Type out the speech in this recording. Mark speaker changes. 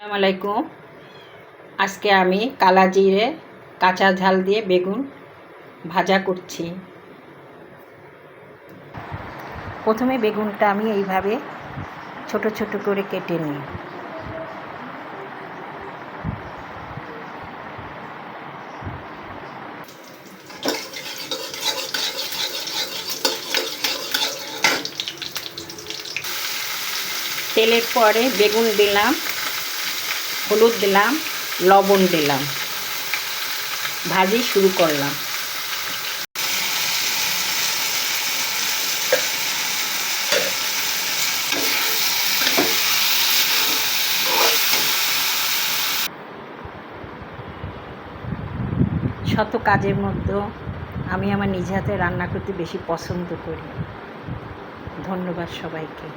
Speaker 1: আসসালামু আলাইকুম। আজকে আমি কালা জিরে কাঁচা ঝাল দিয়ে বেগুন ভাজা করছি। প্রথমে বেগুনটা আমি এইভাবে ছোট ছোট করে কেটে নিই। তেলের পরে বেগুন দিলাম, হলুদ দিলাম, লবণ দিলাম, ভাজি শুরু করলাম। শত কাজের মধ্যেও আমি আমার নিজ হাতে রান্না করতে বেশি পছন্দ করি। ধন্যবাদ সবাইকে।